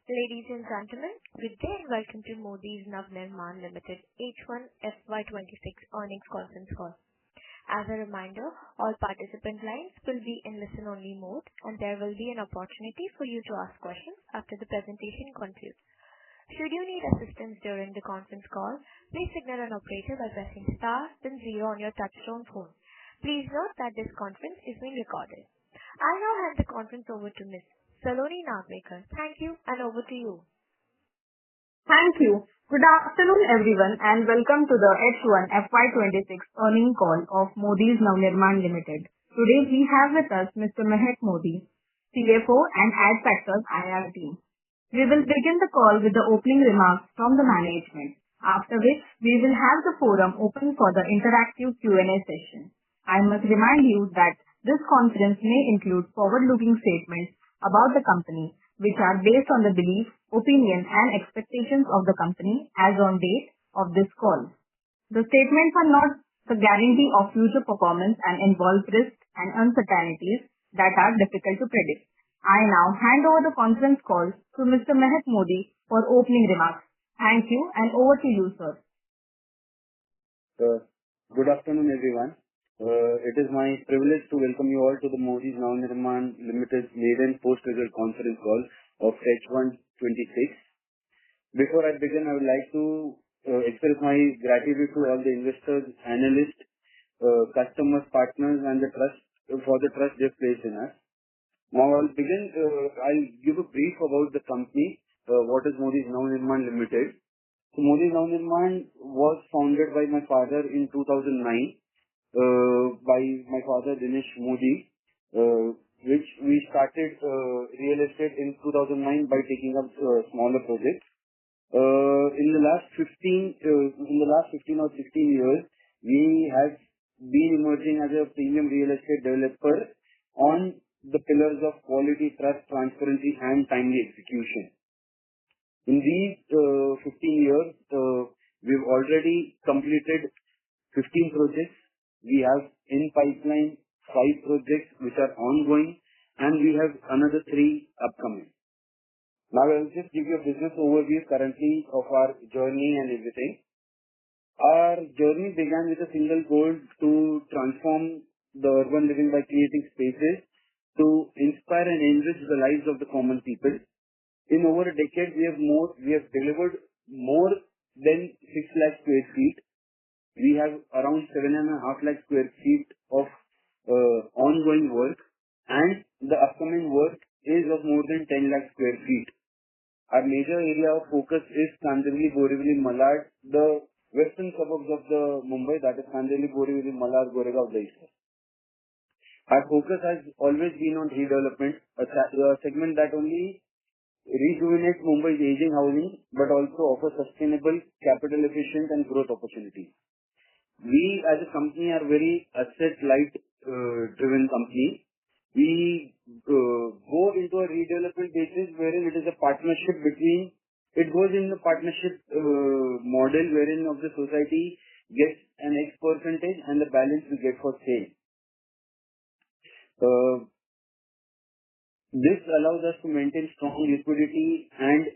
Ladies and gentlemen, good day and welcome to Modi's Navnirman Limited H1 FY26 earnings conference call. As a reminder, all participant lines will be in listen-only mode, and there will be an opportunity for you to ask questions after the presentation concludes. Should you need assistance during the conference call, please signal an operator by pressing star then 0 on your touchtone phone. Please note that this conference is being recorded. I now hand the conference over to Ms. Navnirman. Thank you, and over to you. Thank you. Good afternoon, everyone, and welcome to the H1 FY26 earnings call of Modi's Navnirman Limited. Today we have with us Mr. Mehak Modi, CFO and Adfactors IR team. We will begin the call with the opening remarks from the management, after which we will have the forum open for the interactive Q&A session. I must remind you that this conference may include forward-looking statements about the company, which are based on the belief, opinion, and expectations of the company as on date of this call. The statements are not the guarantee of future performance and involve risks and uncertainties that are difficult to predict. I now hand over the conference call to Mr. Mehak Modi for opening remarks. Thank you, and over to you, sir. Good afternoon, everyone. It is my privilege to welcome you all to the Modi's Navnirman Limited maiden post-result conference call of H1 26. Before I begin, I would like to express my gratitude to all the investors, analysts, customers, partners, and for the trust they've placed in us. Now I'll give a brief about the company. What is Modi's Navnirman Limited? So Modi's Navnirman was founded by my father in 2009. By my father Dinesh Modi, which we started real estate in 2009 by taking up smaller projects. In the last 15 or 16 years, we have been emerging as a premium real estate developer on the pillars of quality, trust, transparency, and timely execution. In these 15 years, we've already completed 15 projects. We have in pipeline 5 projects which are ongoing, and we have another 3 upcoming. Now I will just give you a business overview currently of our journey and everything. Our journey began with a single goal to transform the urban living by creating spaces to inspire and enrich the lives of the common people. In over a decade, we have delivered more than 6 lakh square feet. We have around 7.5 lakh square feet of ongoing work, and the upcoming work is of more than 10 lakh square feet. Our major area of focus is Kandivali, Borivali, Malad, the western suburbs of the Mumbai, that is Kandivali, Borivali, Malad, Goregaon, Dahisar. Our focus has always been on redevelopment, a segment that only rejuvenates Mumbai's aging housing, but also offers sustainable, capital efficient, and growth opportunities. We as a company are very asset-light driven company. We go into a redevelopment basis wherein it is a partnership it goes in the partnership model wherein of the society gets an X percentage and the balance we get for sale. This allows us to maintain strong liquidity, and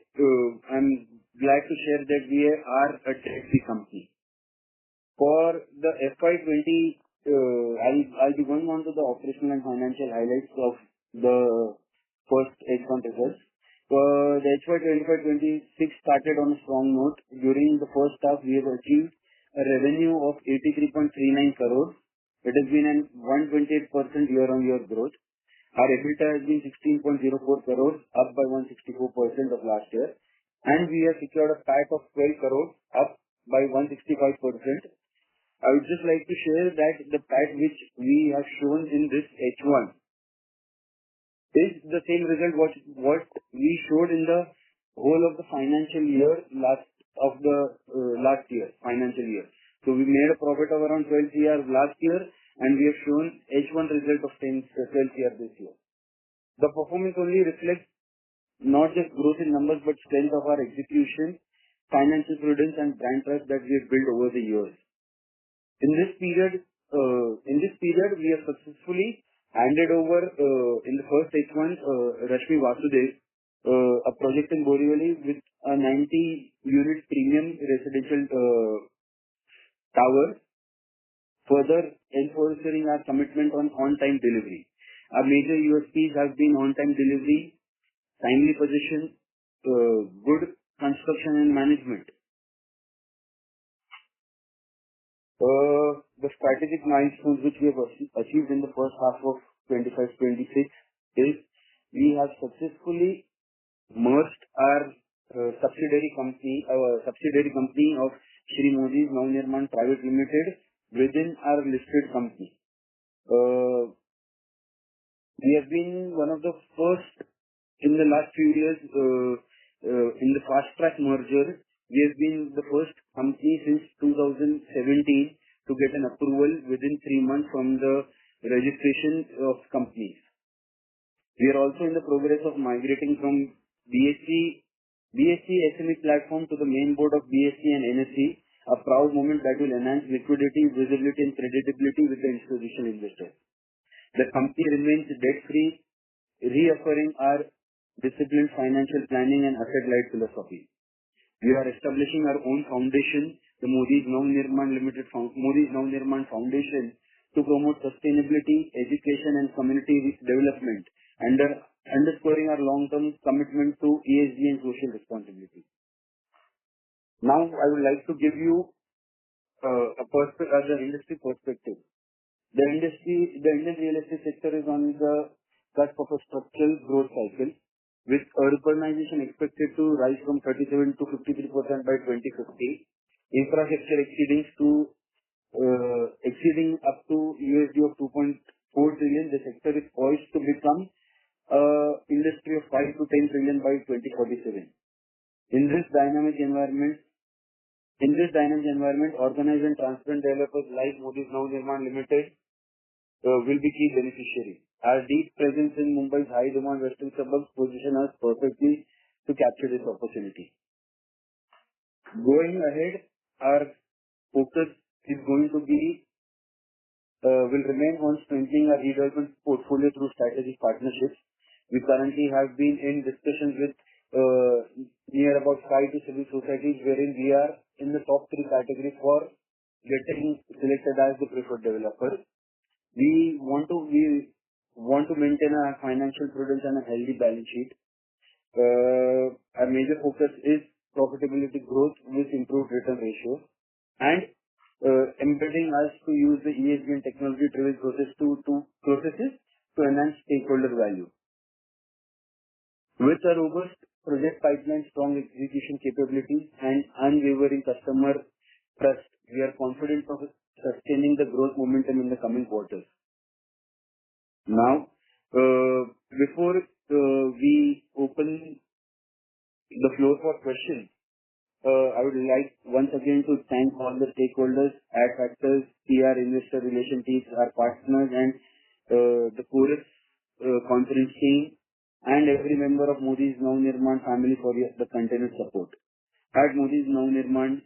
I'm glad to share that we are a debt-free company. For the FY20, I'll be going on to the operational and financial highlights of the first H1 results. The FY25-26 started on a strong note. During the first half, we have achieved a revenue of 83.39 crores. It has been an 128% year-on-year growth. Our EBITDA has been 16.04 crores, up by 164% of last year. And we have secured a PAT of 12 crores, up by 165%. I would just like to share that the PAT which we have shown in this H1 is the same result what we showed in the whole of the financial year last year, financial year. So we made a profit of around 12 CR last year, and we have shown H1 result of 12 CR this year. The performance only reflects not just growth in numbers, but strength of our execution, financial prudence, and brand trust that we have built over the years. In this period, we have successfully handed over in the first H1 Rashmi Vasudev, a project in Borivali with a 90-unit premium residential tower, further enforcing our commitment on on-time delivery. Our major USPs have been on-time delivery, timely possession, good construction and management. The strategic milestones which we have achieved in the first half of 25-26 is we have successfully merged our subsidiary company of Shri Modi's Navnirman Private Limited within our listed company. We have been one of the first in the last few years in the fast track merger. We have been the first company since 2017 to get an approval within 3 months from the registration of companies. We are also in the progress of migrating from BSE SME platform to the main board of BSE and NSE, a proud moment that will enhance liquidity, visibility and credibility with the institutional investors. The company remains debt-free, reaffirming our disciplined financial planning and asset-light philosophy. We are establishing our own foundation, the Modi's Navnirman Foundation, to promote sustainability, education and community development, underscoring our long-term commitment to ESG and social responsibility. Now, I would like to give you the industry perspective. The Indian real estate sector is on the cusp of a structural growth cycle, with urbanization expected to rise from 37 to 53% by 2050, infrastructure exceeding up to USD of 2.4 trillion. The sector is poised to become industry of 5 to 10 trillion by 2047. In this dynamic environment, organized and transparent developers like Modi's Navnirman Limited will be key beneficiaries. Our deep presence in Mumbai's high-demand western suburbs position us perfectly to capture this opportunity. Going ahead, our focus is going to be will remain on strengthening our redevelopment portfolio through strategic partnerships. We currently have been in discussions with near about 5 to 7 societies, wherein we are in the top 3 categories for getting selected as the preferred developer. We want to maintain a financial prudence and a healthy balance sheet. Our major focus is profitability growth with improved return ratios and embedding us to use the ESG and technology-driven processes to enhance stakeholder value. With a robust project pipeline, strong execution capabilities, and unwavering customer trust, we are confident of sustaining the growth momentum in the coming quarters. Now, before we open the floor for questions, I would like once again to thank all the stakeholders, Adfactors, PR, investor relation teams, our partners, and the Chorus conference team, and every member of Modi's Navnirman family for the continued support. At Modi's Navnirman,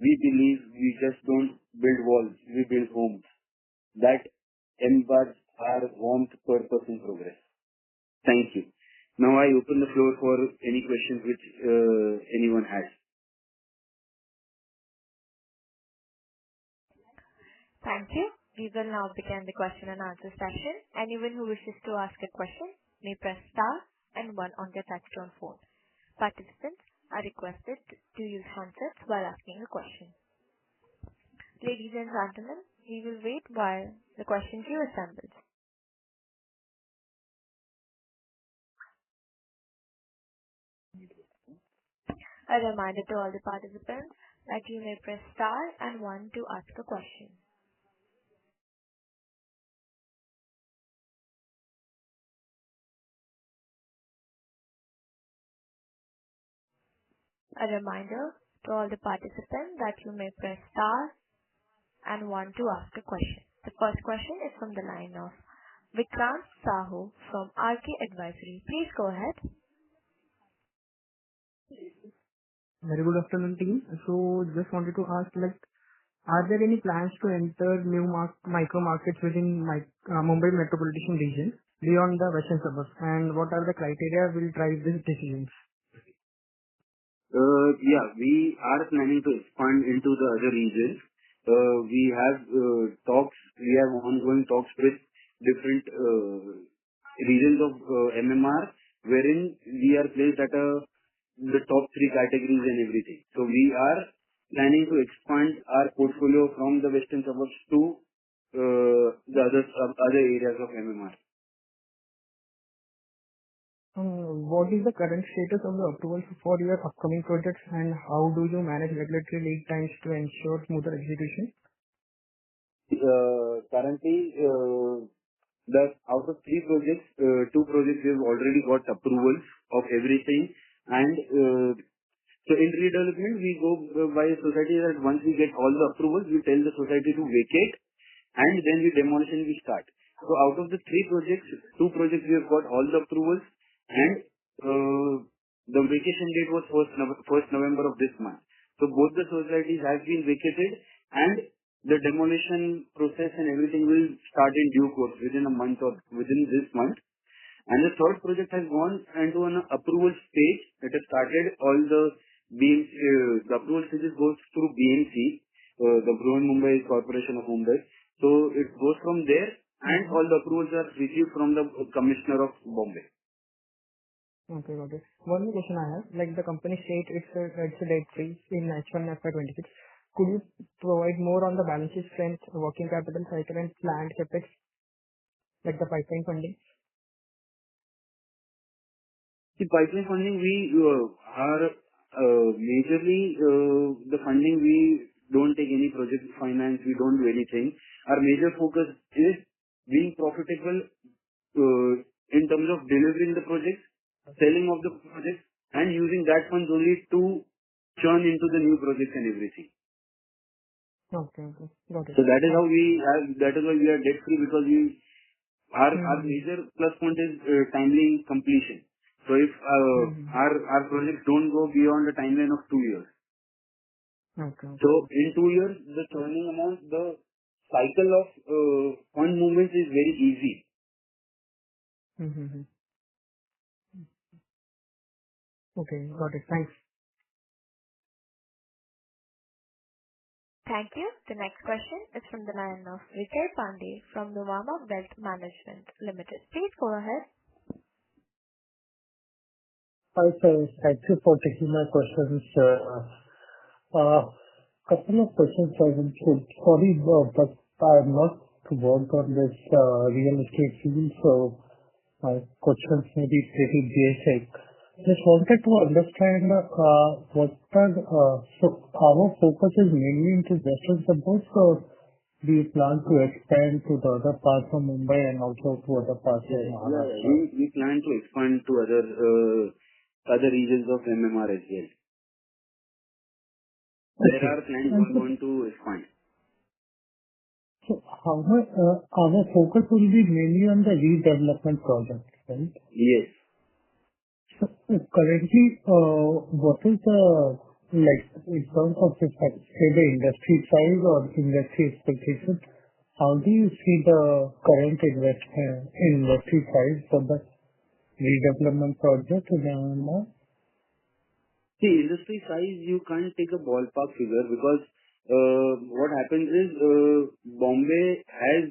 we believe we just don't build walls, we build homes that embody our warmth, purpose, and progress. Thank you. Now I open the floor for any questions which anyone has. Thank you. We will now begin the question and answer session. Anyone who wishes to ask a question may press star and 1 on their touchtone phone. Participants are requested to use handsets while asking a question. Ladies and gentlemen, we will wait while the question queue assembles. A reminder to all the participants that you may press star and 1 to ask a question. A reminder to all the participants that you may press star and 1 to ask a question. The first question is from the line of Vikrant Sahu from RK Advisory. Please go ahead. Very good afternoon, team. So, just wanted to ask, are there any plans to enter new micro markets within Mumbai metropolitan region? beyond the western suburbs, and what are the criteria will drive these decisions? Yeah, we are planning to expand into the other regions. We have we have ongoing talks with different regions of MMR, wherein we are placed at the top three categories and everything. So we are planning to expand our portfolio from the western suburbs to the other areas of MMR. What is the current status of the approvals for your upcoming projects, and how do you manage regulatory lead times to ensure smoother execution? Currently, out of three projects, two projects we have already got approvals of everything, and so in redevelopment we go by a society that once we get all the approvals, we tell the society to vacate, and then demolition we start. So out of the three projects, two projects we have got all the approvals, and the vacation date was 1st November of this month. So both the societies have been vacated, and the demolition process and everything will start in due course within a month or within this month. And the third project has gone into an approval stage. It has started all the the approval stages goes through BMC, the Bruhan Mumbai Corporation of Mumbai. So it goes from there, and all the approvals are received from the Commissioner of Bombay. Okay, got it. One more question I have. Like the company state it's a debt free in H1 FY26. Could you provide more on the balance sheet strength, working capital cycle, and planned capex, like the pipeline funding? The pipeline funding, we are majorly the funding, we don't take any project finance, we don't do anything. Our major focus is being profitable in terms of delivering the projects, selling of the projects, and using that funds only to churn into the new projects and everything. Okay, got it. So that is how that is why we are debt free, because our major plus point is timely completion. So if our projects don't go beyond the timeline of 2 years. Okay. So in 2 years, the churning amount, the cycle of fund movements is very easy. Okay, got it. Thanks. Thank you. The next question is from the line of Vijay Pandey from Navnirman Wealth Management Limited. Please go ahead. Hi, sir. Thank you for taking my questions. Couple of questions I will put. Sorry, but I am not worked on this real estate field, so my questions may be pretty basic. Just wanted to understand so our focus is mainly into western suburbs, or do you plan to expand to the other parts of Mumbai and also to other parts of Maharashtra? We plan to expand to other regions of MMR as well. There are plans going to expand. So our focus will be mainly on the redevelopment projects, right? Yes. So currently, what is the, like, in terms of the industry size or industry expectation, how do you see the current industry size for the redevelopment project in MMR? See, industry size, you can't take a ballpark figure, because what happens is Bombay has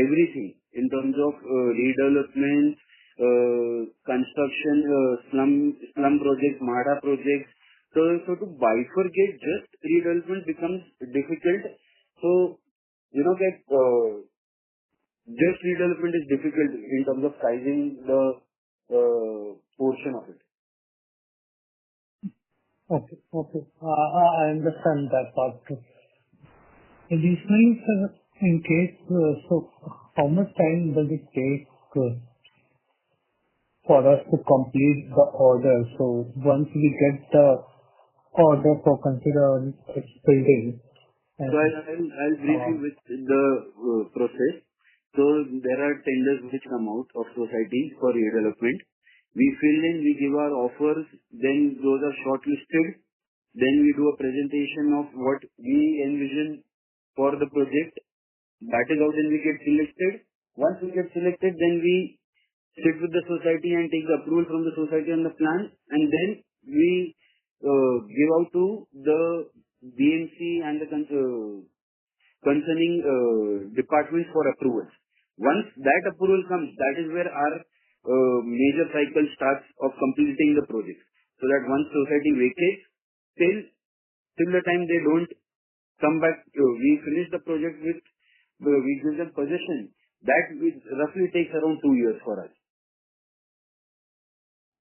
everything in terms of redevelopment, construction, slum projects, MHADA projects. So to bifurcate just redevelopment becomes difficult. So, that just redevelopment is difficult in terms of sizing the portion of it. Okay. I understand that part too. Additionally, sir, in case, so how much time does it take for us to complete the order? So once we get the order for consider building. So I'll brief you with the process. So there are tenders which come out of societies for redevelopment. We fill in, we give our offers, then those are shortlisted. Then we do a presentation of what we envision for the project. That is how then we get selected. Once we get selected, then we sit with the society and take the approval from the society on the plan, and then we give out to the BMC and the concerning departments for approvals. Once that approval comes, that is where our major cycle starts of completing the project. So that once society vacates, till the time they don't come back, we finish the project with, we give them possession. That roughly takes around 2 years for us.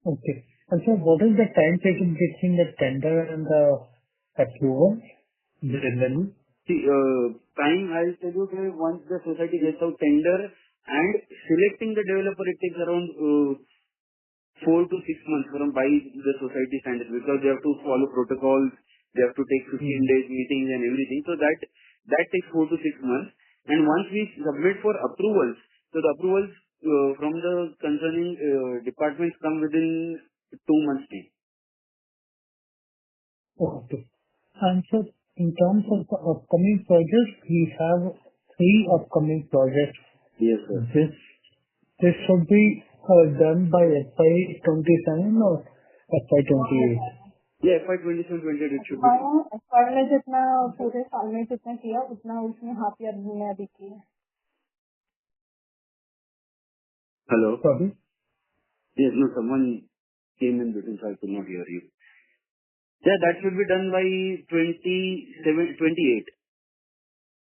Okay. And so what is the time taken between the tender and the approval generally? See, time, I'll tell you, once the society gets out tender and selecting the developer, it takes around 4 to 6 months from by the society standards, because they have to follow protocols, they have to take 15 days meetings and everything. So that takes 4 to 6 months. And once we submit for approvals, so the approvals from the concerning departments come within 2 months' time. Okay. And so in terms of the upcoming projects, we have 3 upcoming projects. Yes, sir. This should be done by FY 27 or FY 28? Yeah, FY 27, 28 it should be. FY में जितना पूरे साल में जितना किया उतना उसमें half year में अभी किया. Hello? Sorry? Yes, no, someone came in between, so I could not hear you. Yeah, that should be done by 28.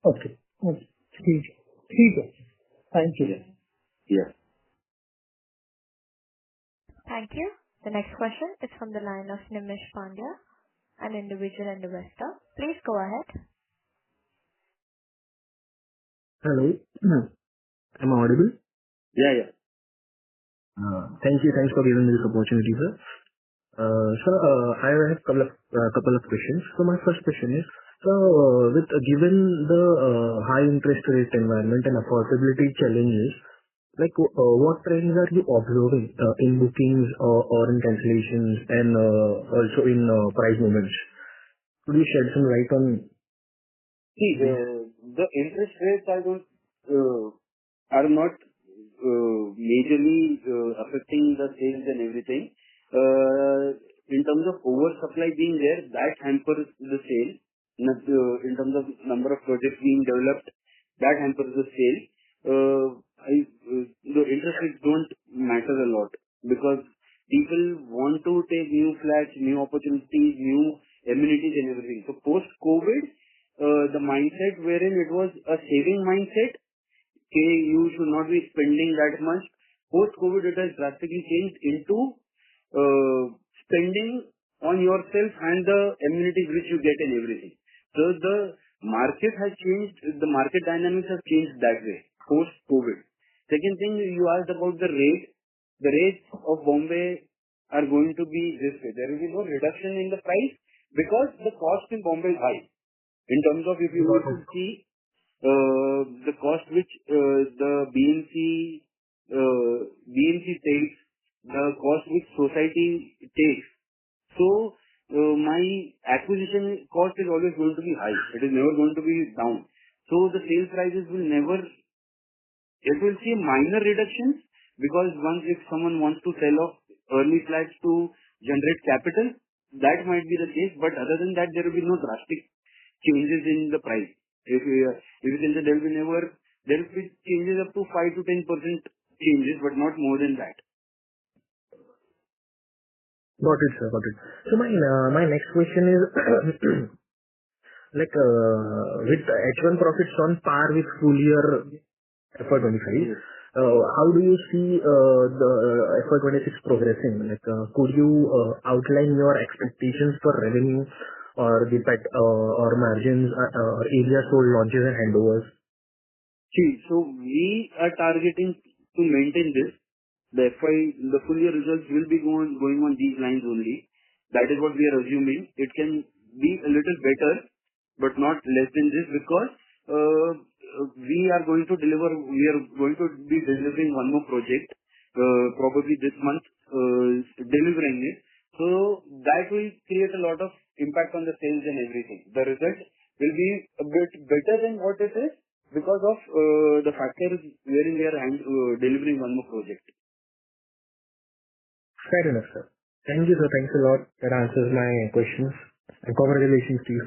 Okay. ठीक है. Thank you. Yeah. Thank you. The next question is from the line of Nimish Pandya, an individual investor. Please go ahead. Hello. Am I audible? Yeah. Thanks for giving me this opportunity, sir. Sir, I have couple of questions. So my first question is, given the high interest rate environment and affordability challenges, what trends are you observing in bookings or in cancellations and also in price movements? Could you shed some light on? See, the interest rates are not majorly affecting the sales and everything. In terms of oversupply being there, that hampers the sale. In terms of number of projects being developed, that hampers the sale. The interest rates don't matter a lot because people want to take new flats, new opportunities, new amenities and everything. So post-COVID, the mindset wherein it was a saving mindset, you should not be spending that much. Post-COVID, it has drastically changed into spending on yourself and the amenities which you get and everything. So the market has changed, the market dynamics have changed that way, post-COVID. Second thing, you asked about the rate. The rates of Bombay are going to be this way. There will be no reduction in the price because the cost in Bombay is high. In terms of, if you were to see the cost which the BMC takes, the cost which society takes. So my acquisition cost is always going to be high. It is never going to be down. So the sale prices will never. It will see minor reductions because once if someone wants to sell off early flats to generate capital, that might be the case. But other than that, there will be no drastic changes in the price. If you can say there will be changes up to 5 to 10% changes, but not more than that. Got it, sir. Got it. So my next question is with H1 profits on par with full year FY25, how do you see the FY26 progressing? Could you outline your expectations for revenue or the or margins or area sold launches and handovers? See, so we are targeting to maintain this. The full year results will be going on these lines only. That is what we are assuming. It can be a little better, but not less than this because we are going to be delivering one more project, probably this month, delivering it. So that will create a lot of impact on the sales and everything. The result will be a bit better than what it is because of the factors wherein we are delivering one more project. Fair enough, sir. Thank you, sir. Thanks a lot. That answers my questions. And congratulations to you.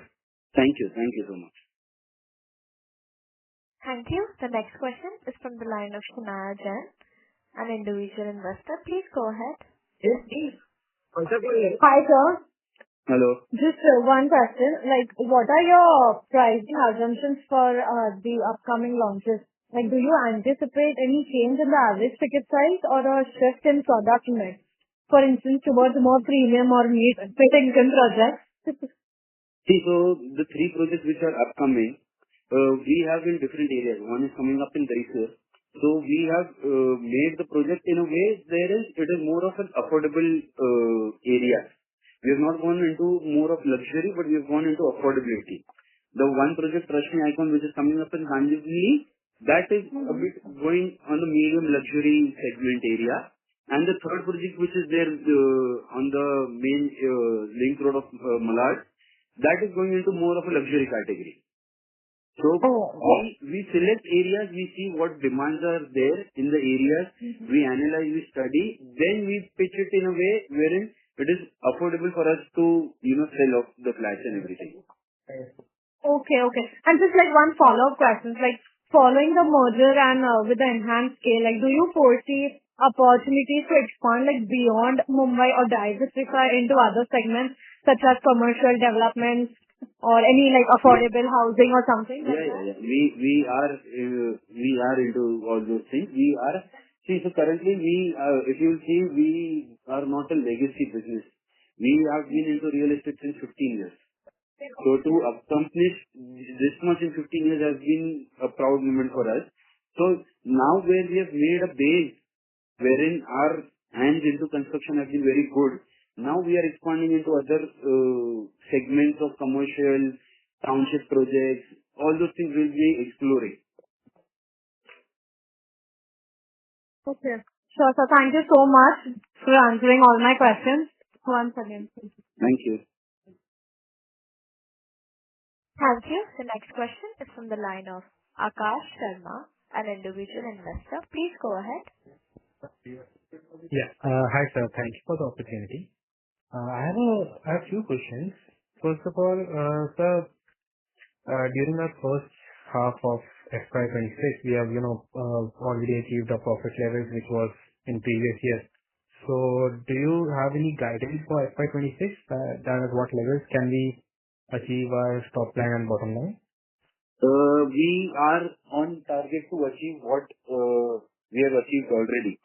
Thank you. Thank you so much. Thank you. The next question is from the line of Shanaya Jain, an individual investor. Please go ahead. Yes, please. Hi, sir. Hello. Just one question. Like, what are your pricing assumptions for the upcoming launches? Like, do you anticipate any change in the average ticket size or a shift in product mix? For instance, towards more premium or mid-income projects? See, so the 3 projects which are upcoming, we have in different areas. One is coming up in Daisur. So we have made the project in a way it is more of an affordable area. We have not gone into more of luxury, but we have gone into affordability. The one project, Rashmi Icon, which is coming up in Kandivali, that is a bit going on the medium luxury segment area. And the third project, which is there on the main link road of Malad, that is going into more of a luxury category. So we select areas, we see what demands are there in the areas, we analyze, we study, then we pitch it in a way wherein it is affordable for us to, sell off the flats and everything. Okay. And just like one follow-up question, like following the merger and with the enhanced scale, like do you foresee opportunities to expand like beyond Mumbai or diversify into other segments such as commercial development or any like affordable housing or something? Yeah. We are into all those things. So currently if you see, we are not a legacy business. We have been into real estate since 15 years. So to accomplish this much in 15 years has been a proud moment for us. So now where we have made a base wherein our hands into construction have been very good, now we are expanding into other segments of commercial, township projects, all those things we'll be exploring. Okay. Sure, sir. Thank you so much for answering all my questions. Once again. Thank you. Thank you. The next question is from the line of Akash Sharma, an individual investor. Please go ahead. Yeah. Hi, sir. Thank you for the opportunity. I have a few questions. First of all, sir, during our first half of FY26, we have, already achieved the profit levels which was in previous years. So, do you have any guidance for FY26? That at what levels can we achieve our top line and bottom line? We are on target to achieve what we have achieved already.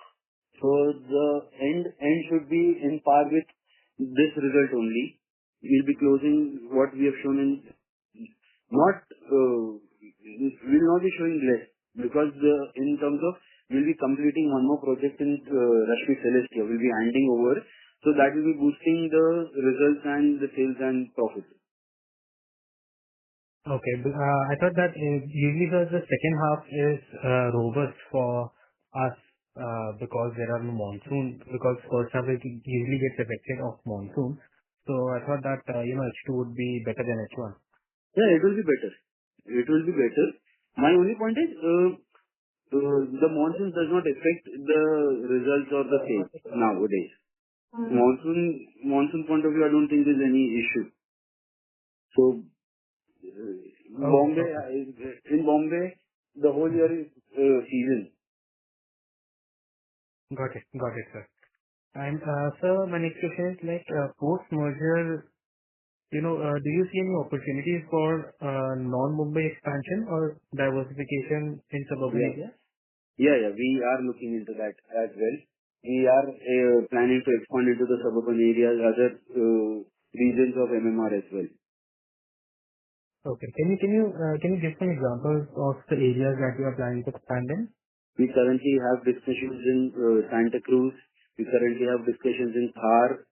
So the end should be in par with this result only. We'll be closing what we have shown in we'll not be showing less because in terms of we'll be completing one more project in Rashmi Celestia. We'll be handing over. So that will be boosting the results and the sales and profits. Okay. I thought that usually the second half is robust for us because there are no monsoon, because first half it usually gets affected of monsoon. So I thought that H2 would be better than H1. Yeah, it will be better. It will be better. My only point is the monsoon does not affect the results or the sales nowadays. Monsoon point of view, I don't think there's any issue. So in Bombay, the whole year is season. Got it, sir. And sir, my next question is like post-merger, do you see any opportunities for non-Mumbai expansion or diversification in suburban areas? Yeah, we are looking into that as well. We are planning to expand into the suburban areas, other regions of MMR as well. Okay. Can you give some examples of the areas that you are planning to expand in? We currently have discussions in Santa Cruz. We currently have discussions in Thar,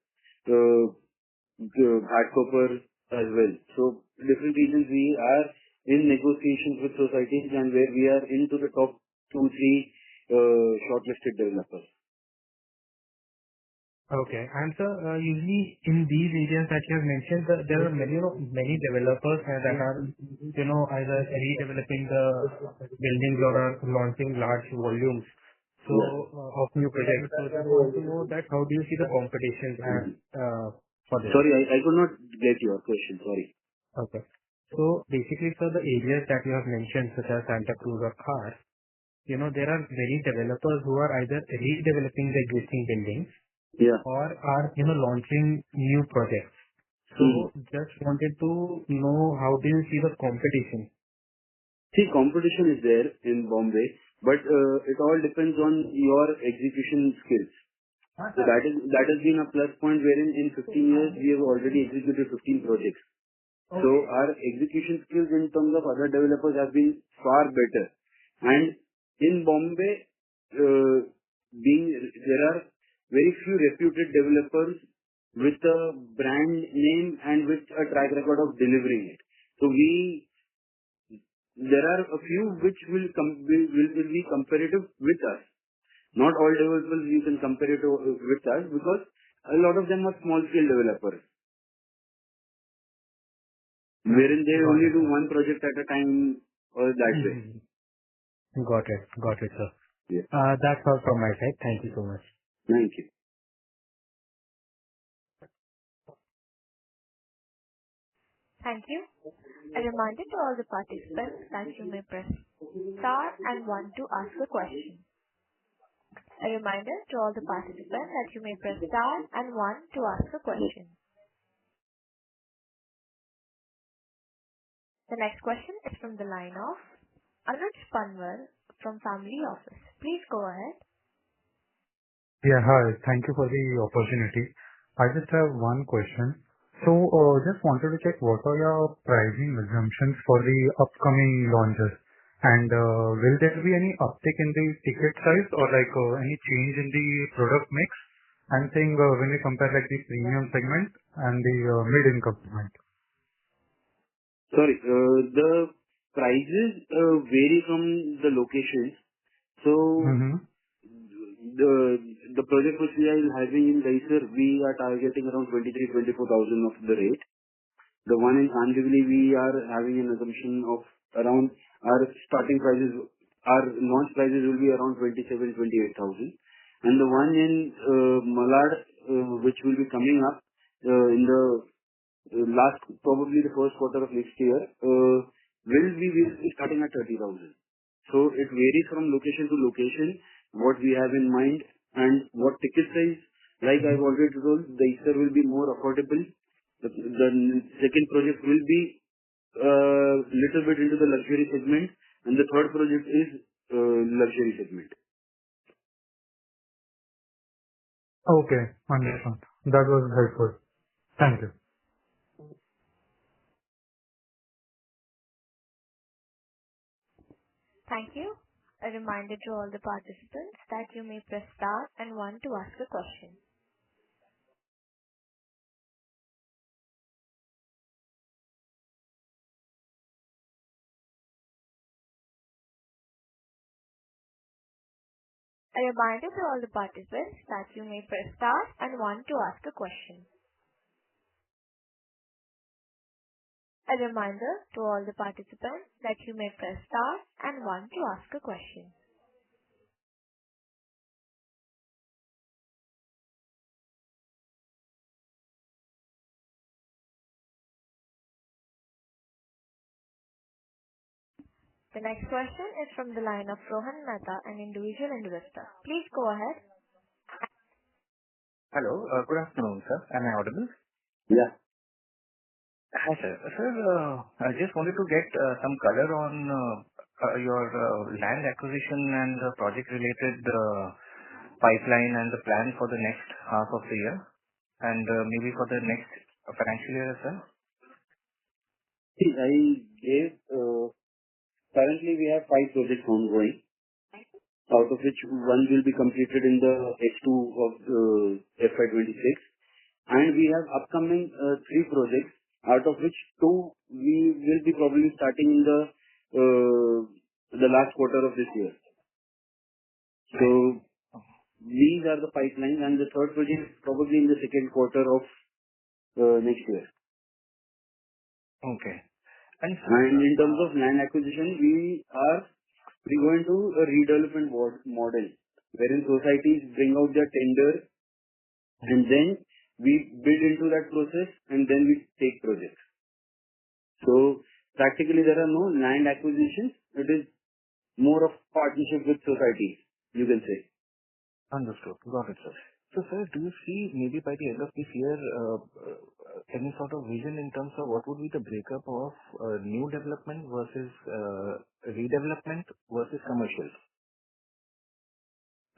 Ghatkopar as well. So different regions we are in negotiations with societies and where we are into the top 2-3 shortlisted developers. Okay. And sir, usually in these areas that you have mentioned, there are many developers that are, either redeveloping the buildings or are launching large volumes. of new projects. So just want to know that how do you see the competition for this? Sorry, I could not get your question. Sorry. Okay. So basically, sir, the areas that you have mentioned, such as Santa Cruz or Khar, there are many developers who are either redeveloping the existing buildings or are, launching new projects. So just wanted to know how do you see the competition? See, competition is there in Bombay, but it all depends on your execution skills. So that has been a plus point wherein in 15 years we have already executed 15 projects. So our execution skills in terms of other developers have been far better. And in Bombay, there are very few reputed developers with a brand name and with a track record of delivering it. So there are a few which will be competitive with us. Not all developers you can compare it with us because a lot of them are small scale developers, wherein they only do one project at a time or that way. Got it, sir. Yeah. That's all from my side. Thank you so much. Thank you. Thank you. A reminder to all the participants that you may press star and one to ask a question. A reminder to all the participants that you may press star and one to ask a question. The next question is from the line of Anuj Panwar from Family Office. Please go ahead. Yeah, hi. Thank you for the opportunity. I just have one question. So, just wanted to check what are your pricing assumptions for the upcoming launches? And will there be any uptick in the ticket size or any change in the product mix? I'm saying when we compare the premium segment and the mid-income segment. Sorry, the prices vary from the locations. So the project which we are having in Daisar, we are targeting around 23,000-24,000 of the rate. The one in Kandivali, we are having an assumption of around our starting prices, our launch prices will be around 27,000-28,000. And the one in Malad, which will be coming up in the probably the first quarter of next year, will be starting at 30,000. So it varies from location to location, what we have in mind and what ticket size. Like I've already told, the Daisar will be more affordable. The second project will be little bit into the luxury segment, and the third project is luxury segment. Okay, understand. That was helpful. Thank you. Thank you. A reminder to all the participants that you may press star and one to ask a question. A reminder to all the participants that you may press star and one to ask a question. A reminder to all the participants that you may press star and one to ask a question. The next question is from the line of Rohan Mehta, an individual investor. Please go ahead. Hello. Good afternoon, sir. Am I audible? Yeah. Hi, sir. Sir, I just wanted to get some color on your land acquisition and the project-related pipeline and the plan for the next half of the year and maybe for the next financial year as well. See, I gave currently we have 5 projects ongoing, out of which one will be completed in the H2 of FY26, and we have upcoming 3 projects, out of which 2 we will be probably starting in the last quarter of this year. So these are the pipelines, and the third project is probably in the second quarter of next year. Okay. And in terms of land acquisition, we go into a redevelopment model. wherein societies bring out their tender and then we bid into that process and then we take projects. So practically there are no land acquisitions. It is more of partnership with societies, you can say. Understood. Got it, sir. So, sir, do you see maybe by the end of this year any sort of vision in terms of what would be the breakup of new development versus redevelopment versus commercial?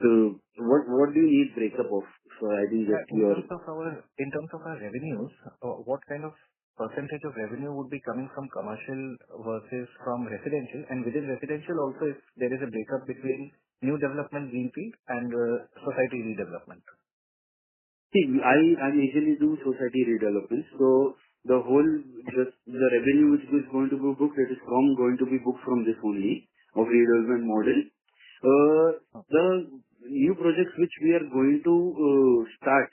So what do you need breakup of? So I think that in terms of our revenues, what kind of percentage of revenue would be coming from commercial versus from residential, and within residential also if there is a breakup between new development greenfield and society redevelopment. See, I majorly do society redevelopment, so the whole the revenue which is going to be booked, it is going to be booked from this only of redevelopment model. The new projects which we are going to start,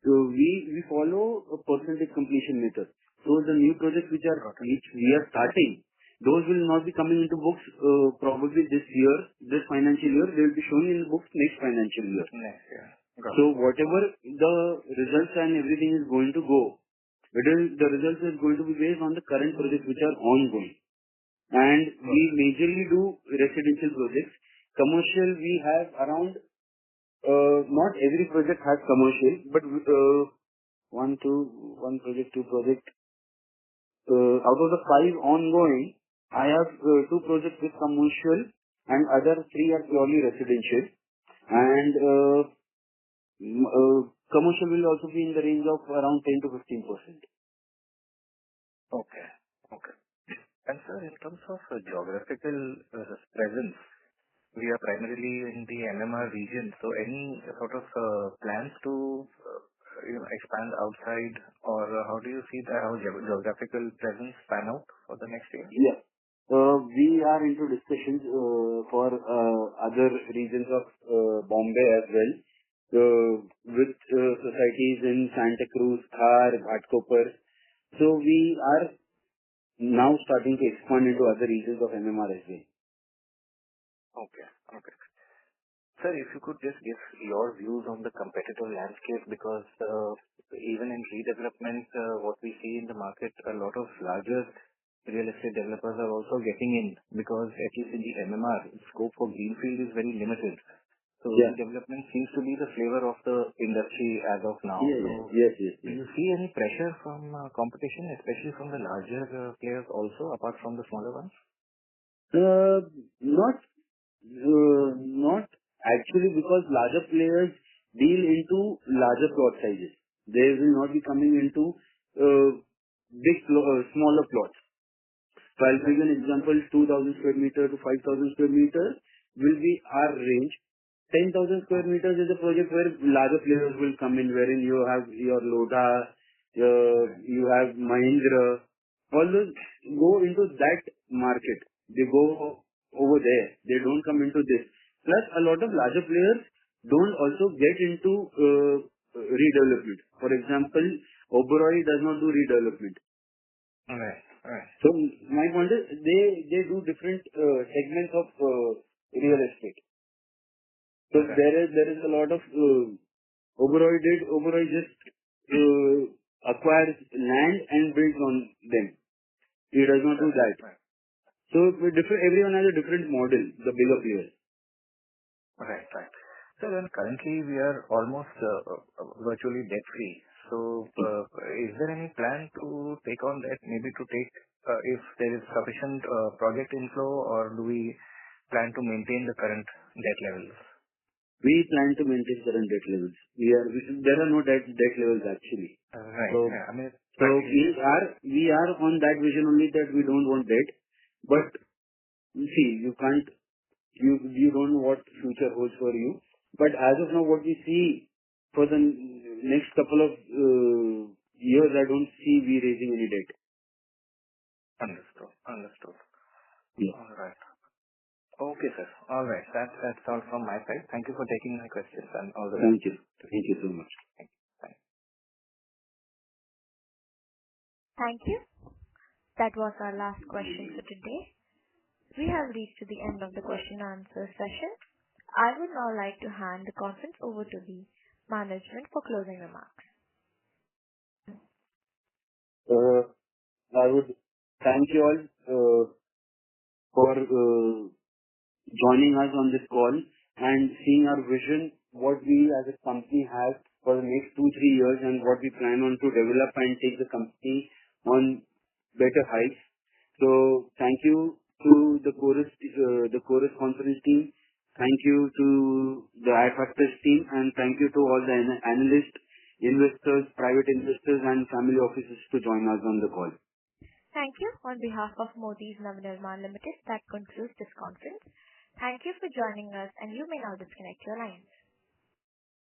we follow a percentage completion method. So the new projects which we are starting, those will not be coming into books probably this year, this financial year. They will be shown in books next financial year. Next year. So whatever the results and everything is going to go, the results is going to be based on the current projects which are ongoing. And we majorly do residential projects. Commercial, we have around, not every project has commercial, but one project, two project. Out of the 5 ongoing, I have 2 projects with commercial and other 3 are purely residential. And commercial will also be in the range of around 10 to 15%. Okay. And sir, in terms of geographical presence, we are primarily in the MMR region. So any sort of plans to expand outside, or how do you see how geographical presence pan out for the next year? Yeah. We are into discussions for other regions of Bombay as well, with societies in Santa Cruz, Thar, Ghatkopar. So we are now starting to expand into other regions of MMR as well. Okay. Sir, if you could just give your views on the competitive landscape, because even in redevelopment, what we see in the market, a lot of larger real estate developers are also getting in, because at least in the MMR, scope for greenfield is very limited. So redevelopment seems to be the flavor of the industry as of now. Yes. Do you see any pressure from competition, especially from the larger players also, apart from the smaller ones? Not actually, because larger players deal into larger plot sizes. They will not be coming into smaller plots. So I'll give you an example, 2,000 square meter to 5,000 square meter will be our range. 10,000 square meters is a project where larger players will come in, wherein you have your Lodha, you have Mahindra. All those go into that market. They go over there. They don't come into this. Plus, a lot of larger players don't also get into redevelopment. For example, Oberoi does not do redevelopment. Right. So my point is, they do different segments of real estate. So there is a lot of Oberoi just acquires land and builds on them. He does not do that. So everyone has a different model, the bigger players. Right. So then currently we are almost virtually debt free. So is there any plan to take on debt, maybe to take if there is sufficient project inflow, or do we plan to maintain the current debt levels? We plan to maintain current debt levels. There are no debt levels actually. Right. So we are on that vision only, that we don't want debt. But see, you don't know what future holds for you. But as of now, what we see for the next couple of years, I don't see we raising any debt. Understood. Yeah. All right. Okay, sir. All right. That's all from my side. Thank you for taking my questions and all the best. Thank you. Thank you so much. Thank you. That was our last question for today. We have reached to the end of the question and answer session. I would now like to hand the conference over to the management for closing remarks. I would thank you all for joining us on this call and seeing our vision, what we as a company have for the next 2-3 years, and what we plan on to develop and take the company on better heights. So thank you to the Chorus conference team. Thank you to the iFactors team, and thank you to all the analysts, investors, private investors, and family offices to join us on the call. Thank you. On behalf of Modi's Navnirman Limited, that concludes this conference. Thank you for joining us, and you may now disconnect your lines.